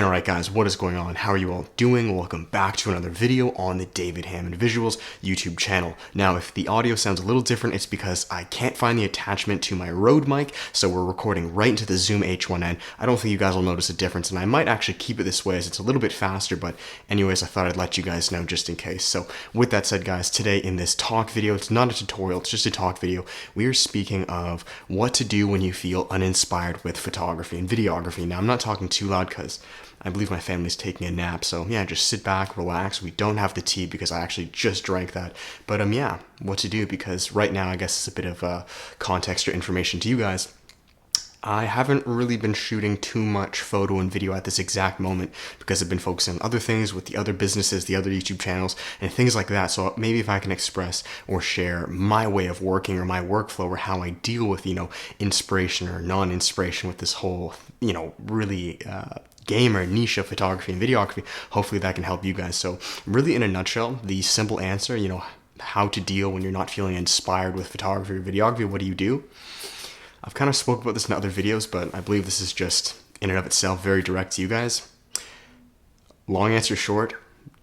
And alright guys, what is going on? How are you all doing? Welcome back to another video on the David Hammond Visuals YouTube channel. Now, if the audio sounds a little different, it's because I can't find the attachment to my Rode mic, so we're recording right into the Zoom H1n. I don't think you guys will notice a difference, and I might actually keep it this way as it's a little bit faster, but anyways, I thought I'd let you guys know just in case. So with that said guys, today in this talk video, it's not a tutorial, it's just a talk video, we are speaking of what to do when you feel uninspired with photography and videography. Now, I'm not talking too loud because I believe my family's taking a nap, so yeah, just sit back, relax. We don't have the tea because I actually just drank that. But yeah, what to do, because right now I guess it's a bit of context or information to you guys. I haven't really been shooting too much photo and video at this exact moment because I've been focusing on other things with the other businesses, the other YouTube channels, and things like that. So maybe if I can express or share my way of working or my workflow or how I deal with, inspiration or non-inspiration with this whole, really game or niche of photography and videography, hopefully that can help you guys. So really in a nutshell, the simple answer, how to deal when you're not feeling inspired with photography or videography, what do you do? I've kind of spoke about this in other videos, but I believe this is just in and of itself very direct to you guys. Long answer short,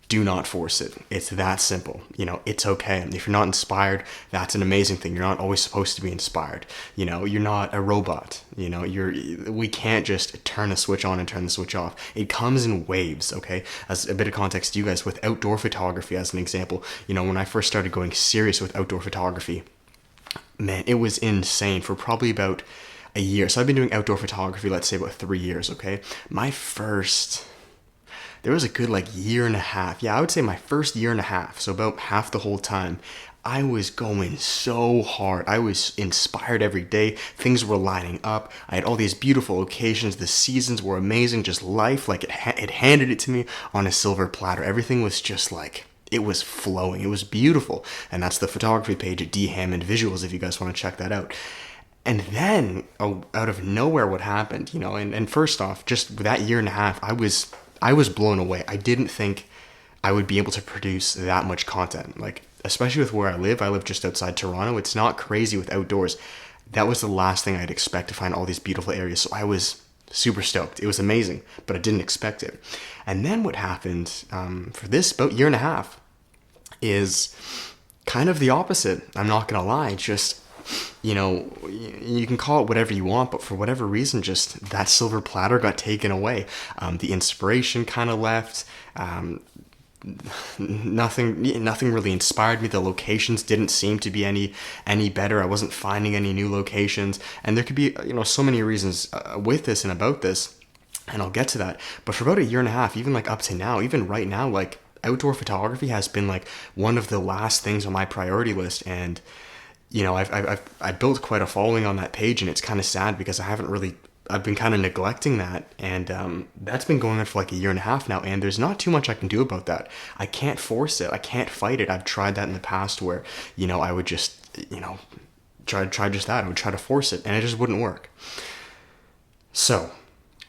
do not force it. It's that simple. It's okay. If you're not inspired, that's an amazing thing. You're not always supposed to be inspired. You're not a robot. We can't just turn a switch on and turn the switch off. It comes in waves, okay? As a bit of context to you guys, with outdoor photography as an example, when I first started going serious with outdoor photography, man, it was insane for probably about a year. So I've been doing outdoor photography, let's say about 3 years, okay? There was a good year and a half. Yeah, I would say my first year and a half, so about half the whole time, I was going so hard. I was inspired every day. Things were lining up. I had all these beautiful locations. The seasons were amazing. Just life, it handed it to me on a silver platter. Everything was just it was flowing. It was beautiful. And that's the photography page at D Hammond Visuals if you guys want to check that out. And then out of nowhere, what happened, and first off, just that year and a half, I was blown away. I didn't think I would be able to produce that much content. Especially with where I live just outside Toronto. It's not crazy with outdoors. That was the last thing I'd expect, to find all these beautiful areas. So I was super stoked. It was amazing, but I didn't expect it. And then what happened for this about year and a half is kind of the opposite. I'm not gonna lie. Just, you can call it whatever you want, but for whatever reason, just that silver platter got taken away. The inspiration kind of left. Nothing really inspired me. The locations didn't seem to be any better. I wasn't finding any new locations, and there could be so many reasons with this and about this, and I'll get to that. But for about a year and a half, even up to now, even right now, outdoor photography has been one of the last things on my priority list. And I've built quite a following on that page, and it's kind of sad because I've been kind of neglecting that, and that's been going on for a year and a half now, and there's not too much I can do about that. I can't force it. I can't fight it. I've tried that in the past where, I would just, try just that. I would try to force it, and it just wouldn't work. So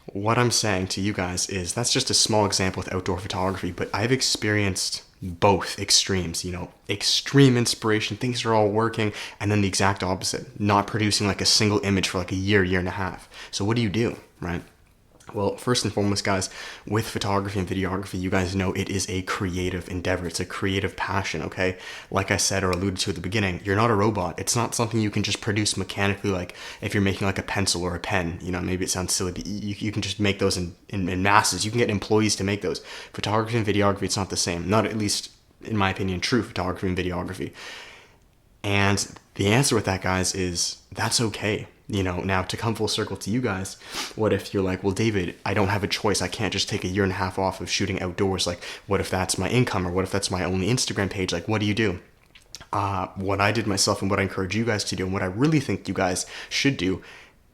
what I'm saying to you guys is that's just a small example with outdoor photography, but I've experienced both extremes, extreme inspiration, things are all working, and then the exact opposite, not producing a single image for a year and a half. So what do you do, right? Well, first and foremost, guys, with photography and videography, you guys know it is a creative endeavor. It's a creative passion, okay? Like I said or alluded to at the beginning, you're not a robot. It's not something you can just produce mechanically, if you're making a pencil or a pen. Maybe it sounds silly, but you can just make those in masses. You can get employees to make those. Photography and videography, it's not the same. Not, at least in my opinion, true photography and videography. And the answer with that, guys, is that's okay. Now to come full circle to you guys, what if you're well, David, I don't have a choice. I can't just take a year and a half off of shooting outdoors. What if that's my income, or what if that's my only Instagram page? What do you do? What I did myself, and what I encourage you guys to do, and what I really think you guys should do,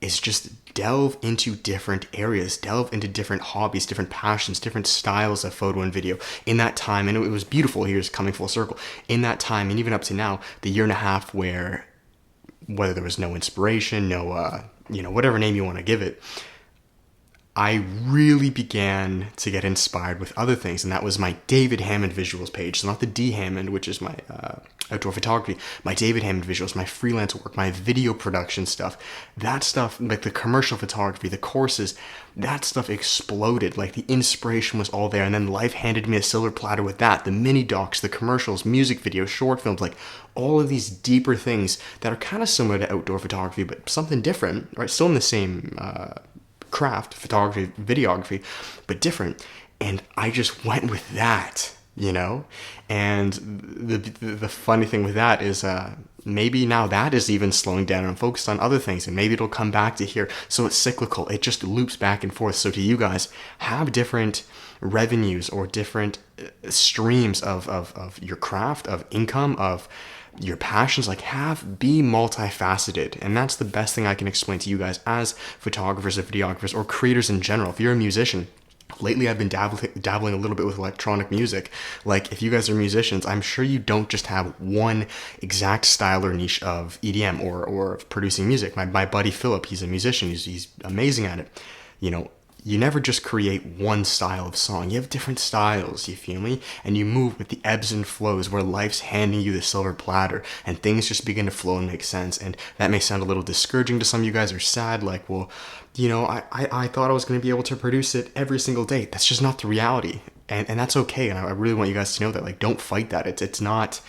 is just delve into different areas, delve into different hobbies, different passions, different styles of photo and video. In that time, and it was beautiful, here's coming full circle, in that time, and even up to now, the year and a half whether there was no inspiration, no, whatever name you want to give it, I really began to get inspired with other things, and that was my David Hammond Visuals page. So not the D Hammond, which is my outdoor photography, my David Hammond visuals, my freelance work, my video production stuff, that stuff, like the commercial photography, the courses, that stuff exploded. Like the inspiration was all there. And then life handed me a silver platter with that. The mini docs, the commercials, music videos, short films, like all of these deeper things that are kind of similar to outdoor photography, but something different, right? Still in the same craft, photography, videography, but different. And I just went with that. And the funny thing with that is maybe now that is even slowing down and I'm focused on other things, and maybe it'll come back to here. So it's cyclical. It just loops back and forth. So to you guys, have different revenues or different streams of your craft, of income, of your passions. Like be multifaceted. And that's the best thing I can explain to you guys as photographers or videographers or creators in general. If you're a musician, lately I've been dabbling a little bit with electronic music. Like if you guys are musicians, I'm sure you don't just have one exact style or niche of EDM or of producing music. My buddy Philip, he's a musician. He's amazing at it. You never just create one style of song. You have different styles, you feel me? And you move with the ebbs and flows where life's handing you the silver platter and things just begin to flow and make sense. And that may sound a little discouraging to some of you guys, or sad, like, well, I thought I was going to be able to produce it every single day. That's just not the reality. And that's okay. And I really want you guys to know that, like, don't fight that. It's not...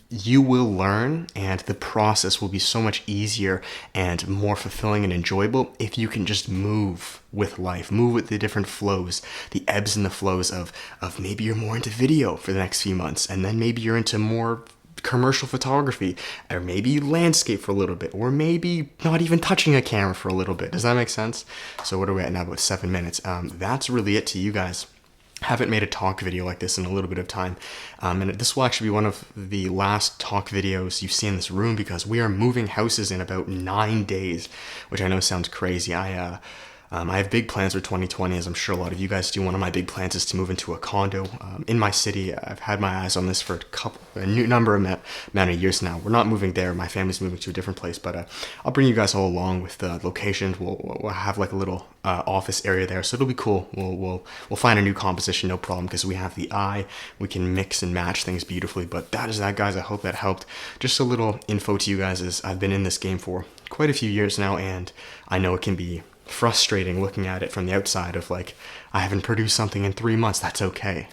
You will learn, and the process will be so much easier and more fulfilling and enjoyable if you can just move with life, move with the different flows, the ebbs and the flows of maybe you're more into video for the next few months, and then maybe you're into more commercial photography, or maybe landscape for a little bit, or maybe not even touching a camera for a little bit. Does that make sense? So what are we at now? About 7 minutes. That's really it to you guys. Haven't made a talk video like this in a little bit of time, and this will actually be one of the last talk videos you see in this room, because we are moving houses in about 9 days, which I know sounds crazy. I have big plans for 2020, as I'm sure a lot of you guys do. One of my big plans is to move into a condo in my city. I've had my eyes on this for a new amount of years now. We're not moving there. My family's moving to a different place, but I'll bring you guys all along with the locations. We'll have like a little office area there, so it'll be cool. We'll find a new composition, no problem, because we have the eye. We can mix and match things beautifully. But that is that, guys. I hope that helped. Just a little info to you guys is I've been in this game for quite a few years now, and I know it can be frustrating looking at it from the outside of like, I haven't produced something in 3 months. That's okay.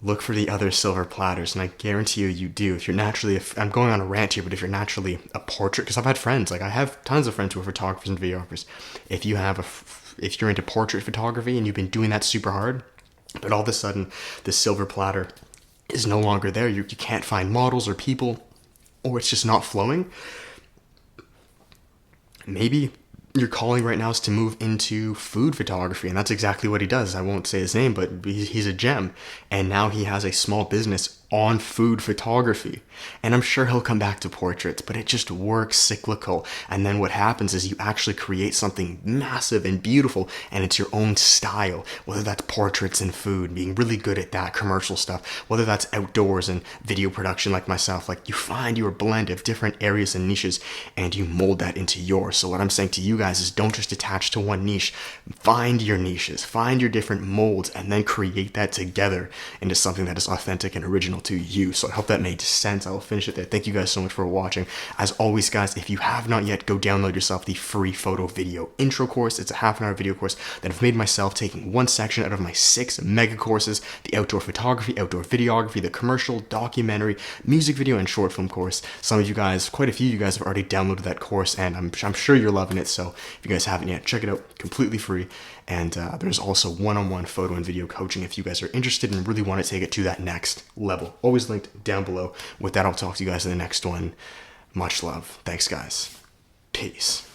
Look for the other silver platters, and I guarantee you do. If you're naturally, I'm going on a rant here, but if you're naturally a portrait, because I've had friends, like I have tons of friends who are photographers and videographers. If you're into portrait photography and you've been doing that super hard, but all of a sudden the silver platter is no longer there, you can't find models or people, or it's just not flowing, maybe your calling right now is to move into food photography, and that's exactly what he does. I won't say his name, but he's a gem, and now he has a small business on food photography, and I'm sure he'll come back to portraits, but it just works cyclical. And then what happens is you actually create something massive and beautiful, and it's your own style, whether that's portraits and food, being really good at that commercial stuff, whether that's outdoors and video production like myself. Like, you find your blend of different areas and niches and you mold that into yours. So what I'm saying to you guys is, don't just attach to one niche. Find your niches, find your different molds, and then create that together into something that is authentic and original to you. So I hope that made sense. I will finish it there. Thank you guys so much for watching. As always, guys, if you have not yet, go download yourself the free photo video intro course. It's a half-an-hour video course that I've made myself, taking one section out of my 6 mega courses: the outdoor photography, outdoor videography, the commercial, documentary, music video, and short film course. Some of you guys, quite a few of you guys, have already downloaded that course, and I'm sure you're loving it. So if you guys haven't yet, check it out, completely free. And there's also one-on-one photo and video coaching if you guys are interested and really want to take it to that next level. Always linked down below. With that, I'll talk to you guys in the next one. Much love. Thanks, guys. Peace.